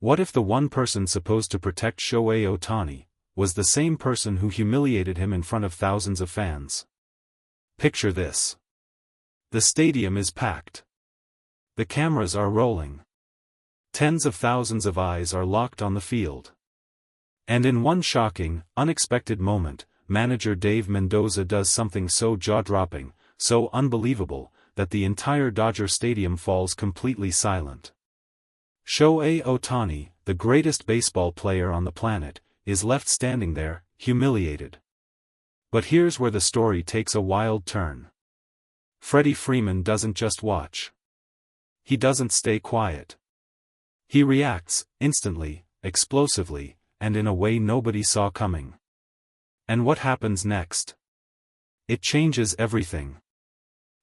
What if the one person supposed to protect Shohei Ohtani was the same person who humiliated him in front of thousands of fans? Picture this. The stadium is packed. The cameras are rolling. Tens of thousands of eyes are locked on the field. And in one shocking, unexpected moment, manager Dave Mendoza does something so jaw-dropping, so unbelievable, that the entire Dodger Stadium falls completely silent. Shohei Ohtani, the greatest baseball player on the planet, is left standing there, humiliated. But here's where the story takes a wild turn. Freddie Freeman doesn't just watch. He doesn't stay quiet. He reacts, instantly, explosively, and in a way nobody saw coming. And what happens next? It changes everything.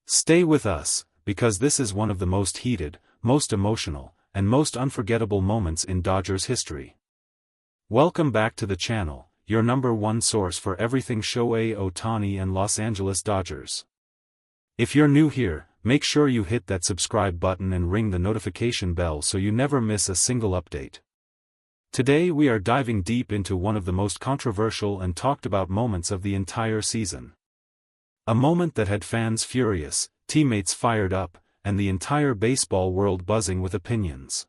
Stay with us, because this is one of the most heated, most emotional, and most unforgettable moments in Dodgers history. Welcome back to the channel, your #1 source for everything Shohei Ohtani and Los Angeles Dodgers. If you're new here, make sure you hit that subscribe button and ring the notification bell so you never miss a single update. Today we are diving deep into one of the most controversial and talked about moments of the entire season. A moment that had fans furious, teammates fired up, and the entire baseball world buzzing with opinions.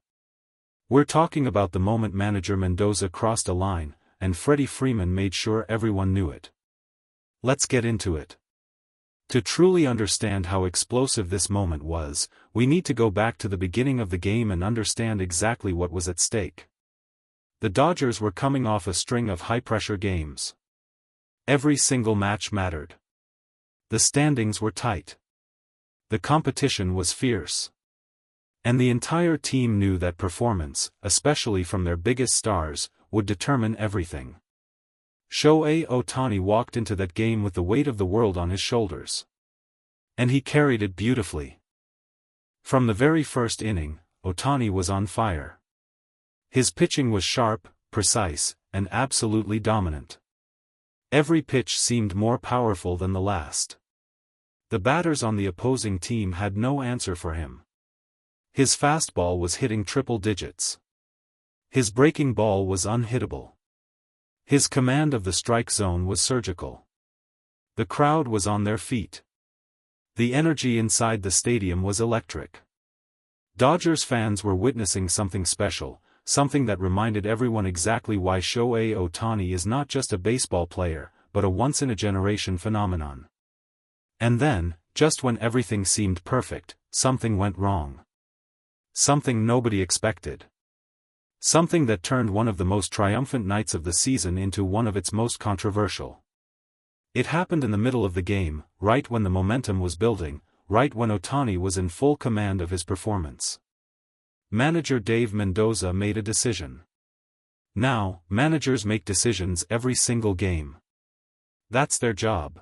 We're talking about the moment manager Mendoza crossed a line, and Freddie Freeman made sure everyone knew it. Let's get into it. To truly understand how explosive this moment was, we need to go back to the beginning of the game and understand exactly what was at stake. The Dodgers were coming off a string of high-pressure games. Every single match mattered. The standings were tight. The competition was fierce. And the entire team knew that performance, especially from their biggest stars, would determine everything. Shohei Ohtani walked into that game with the weight of the world on his shoulders. And he carried it beautifully. From the very first inning, Ohtani was on fire. His pitching was sharp, precise, and absolutely dominant. Every pitch seemed more powerful than the last. The batters on the opposing team had no answer for him. His fastball was hitting triple digits. His breaking ball was unhittable. His command of the strike zone was surgical. The crowd was on their feet. The energy inside the stadium was electric. Dodgers fans were witnessing something special, something that reminded everyone exactly why Shohei Ohtani is not just a baseball player, but a once-in-a-generation phenomenon. And then, just when everything seemed perfect, something went wrong. Something nobody expected. Something that turned one of the most triumphant nights of the season into one of its most controversial. It happened in the middle of the game, right when the momentum was building, right when Ohtani was in full command of his performance. Manager Dave Mendoza made a decision. Now, managers make decisions every single game. That's their job.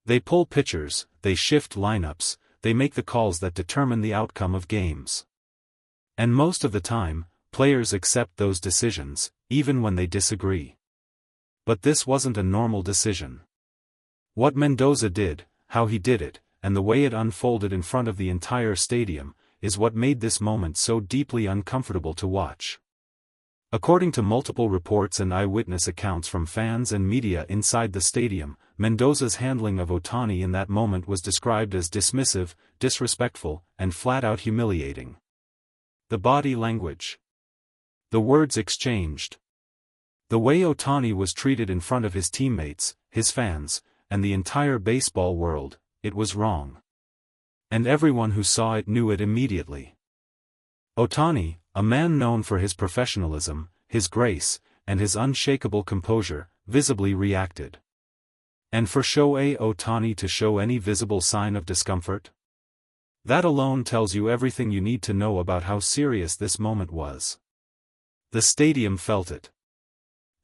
They pull pitchers, they shift lineups, they make the calls that determine the outcome of games. And most of the time, players accept those decisions, even when they disagree. But this wasn't a normal decision. What Mendoza did, how he did it, and the way it unfolded in front of the entire stadium, is what made this moment so deeply uncomfortable to watch. According to multiple reports and eyewitness accounts from fans and media inside the stadium, Mendoza's handling of Ohtani in that moment was described as dismissive, disrespectful, and flat-out humiliating. The body language. The words exchanged. The way Ohtani was treated in front of his teammates, his fans, and the entire baseball world, it was wrong. And everyone who saw it knew it immediately. Ohtani, a man known for his professionalism, his grace, and his unshakable composure, visibly reacted. And for Shohei Ohtani to show any visible sign of discomfort? That alone tells you everything you need to know about how serious this moment was. The stadium felt it.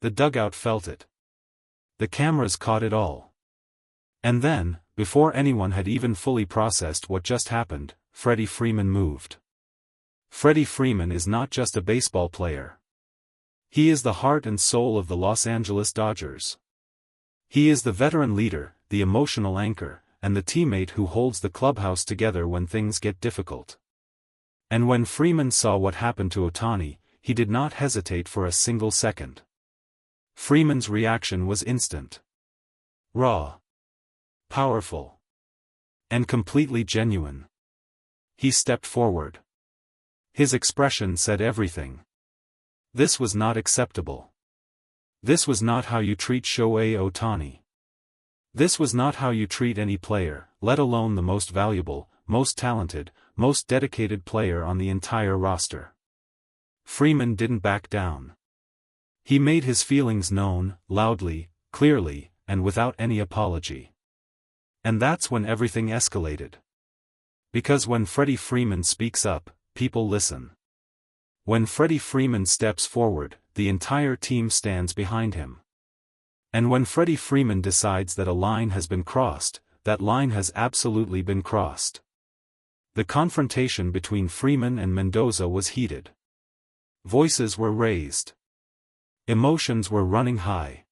The dugout felt it. The cameras caught it all. And then, before anyone had even fully processed what just happened, Freddie Freeman moved. Freddie Freeman is not just a baseball player. He is the heart and soul of the Los Angeles Dodgers. He is the veteran leader, the emotional anchor, and the teammate who holds the clubhouse together when things get difficult. And when Freeman saw what happened to Ohtani, he did not hesitate for a single second. Freeman's reaction was instant. Raw. Powerful. And completely genuine. He stepped forward. His expression said everything. This was not acceptable. This was not how you treat Shohei Ohtani. This was not how you treat any player, let alone the most valuable, most talented, most dedicated player on the entire roster. Freeman didn't back down. He made his feelings known, loudly, clearly, and without any apology. And that's when everything escalated. Because when Freddie Freeman speaks up, people listen. When Freddie Freeman steps forward, the entire team stands behind him. And when Freddie Freeman decides that a line has been crossed, that line has absolutely been crossed. The confrontation between Freeman and Mendoza was heated. Voices were raised. Emotions were running high.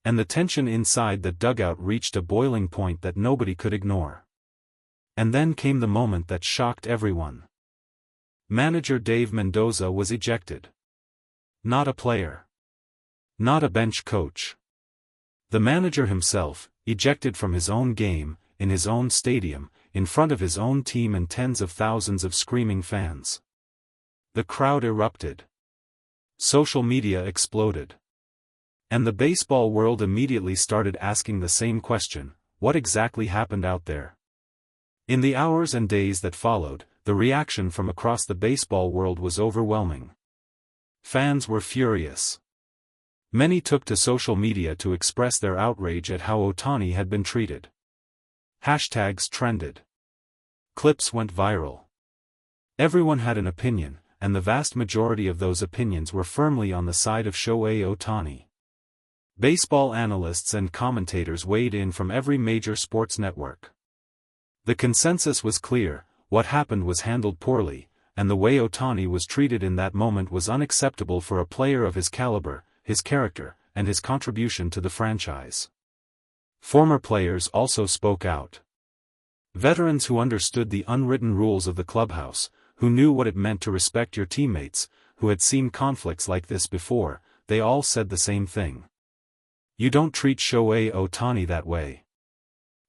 And the tension inside the dugout reached a boiling point that nobody could ignore. And then came the moment that shocked everyone. Manager Dave Mendoza was ejected. Not a player. Not a bench coach. The manager himself, ejected from his own game, in his own stadium, in front of his own team and tens of thousands of screaming fans. The crowd erupted. Social media exploded. And the baseball world immediately started asking the same question: what exactly happened out there? In the hours and days that followed, the reaction from across the baseball world was overwhelming. Fans were furious. Many took to social media to express their outrage at how Ohtani had been treated. Hashtags trended. Clips went viral. Everyone had an opinion, and the vast majority of those opinions were firmly on the side of Shohei Ohtani. Baseball analysts and commentators weighed in from every major sports network. The consensus was clear: what happened was handled poorly, and the way Ohtani was treated in that moment was unacceptable for a player of his caliber, his character, and his contribution to the franchise. Former players also spoke out. Veterans who understood the unwritten rules of the clubhouse, who knew what it meant to respect your teammates, who had seen conflicts like this before, they all said the same thing. You don't treat Shohei Ohtani that way.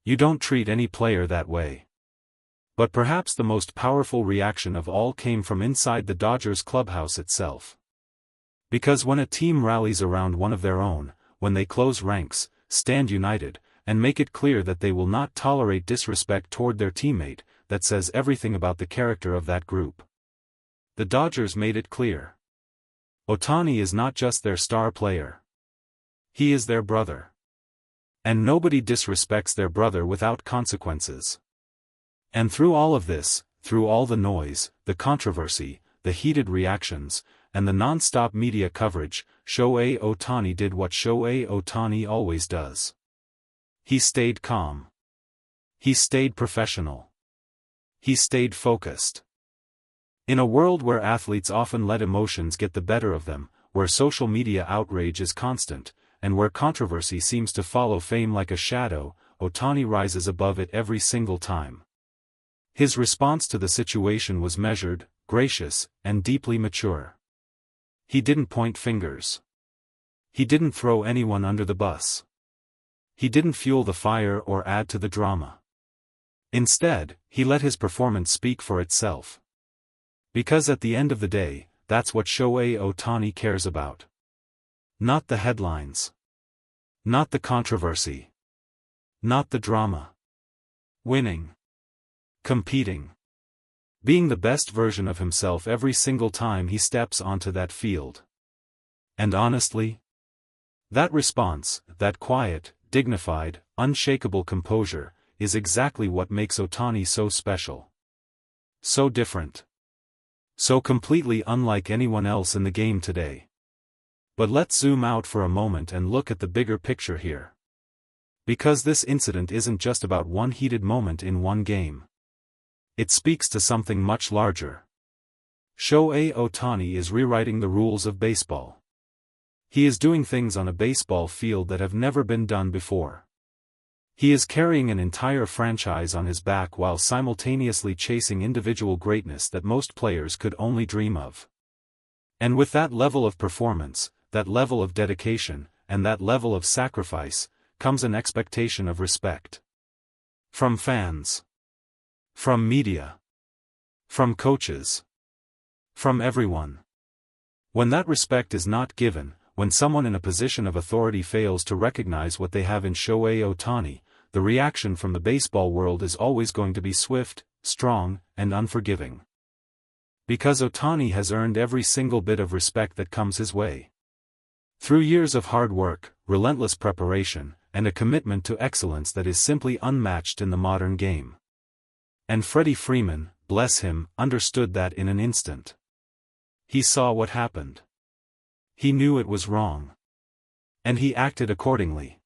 You don't treat any player that way. But perhaps the most powerful reaction of all came from inside the Dodgers clubhouse itself. Because when a team rallies around one of their own, when they close ranks, stand united, and make it clear that they will not tolerate disrespect toward their teammate, that says everything about the character of that group. The Dodgers made it clear. Ohtani is not just their star player. He is their brother. And nobody disrespects their brother without consequences. And through all of this, through all the noise, the controversy, the heated reactions, and the non-stop media coverage, Shohei Ohtani did what Shohei Ohtani always does. He stayed calm. He stayed professional. He stayed focused. In a world where athletes often let emotions get the better of them, where social media outrage is constant, and where controversy seems to follow fame like a shadow, Ohtani rises above it every single time. His response to the situation was measured, gracious, and deeply mature. He didn't point fingers. He didn't throw anyone under the bus. He didn't fuel the fire or add to the drama. Instead, he let his performance speak for itself. Because at the end of the day, that's what Shohei Ohtani cares about. Not the headlines. Not the controversy. Not the drama. Winning. Competing. Being the best version of himself every single time he steps onto that field. And honestly, that response, that quiet, dignified, unshakable composure, is exactly what makes Ohtani so special. So different. So completely unlike anyone else in the game today. But let's zoom out for a moment and look at the bigger picture here. Because this incident isn't just about one heated moment in one game. It speaks to something much larger. Shohei Ohtani is rewriting the rules of baseball. He is doing things on a baseball field that have never been done before. He is carrying an entire franchise on his back while simultaneously chasing individual greatness that most players could only dream of. And with that level of performance, that level of dedication, and that level of sacrifice, comes an expectation of respect. From fans. From media. From coaches. From everyone. When that respect is not given, when someone in a position of authority fails to recognize what they have in Shohei Ohtani, the reaction from the baseball world is always going to be swift, strong, and unforgiving. Because Ohtani has earned every single bit of respect that comes his way. Through years of hard work, relentless preparation, and a commitment to excellence that is simply unmatched in the modern game. And Freddie Freeman, bless him, understood that in an instant. He saw what happened. He knew it was wrong. And he acted accordingly.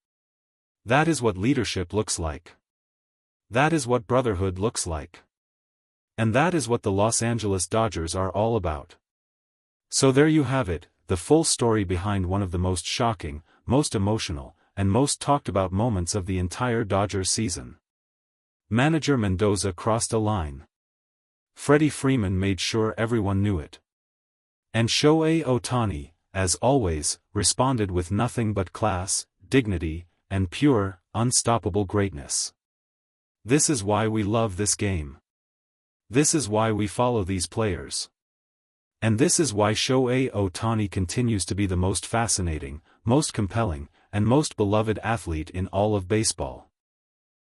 That is what leadership looks like. That is what brotherhood looks like. And that is what the Los Angeles Dodgers are all about. So there you have it, the full story behind one of the most shocking, most emotional, and most talked about moments of the entire Dodgers season. Manager Mendoza crossed a line. Freddie Freeman made sure everyone knew it. And Shohei Ohtani, as always, responded with nothing but class, dignity, and pure, unstoppable greatness. This is why we love this game. This is why we follow these players. And this is why Shohei Ohtani continues to be the most fascinating, most compelling, and most beloved athlete in all of baseball.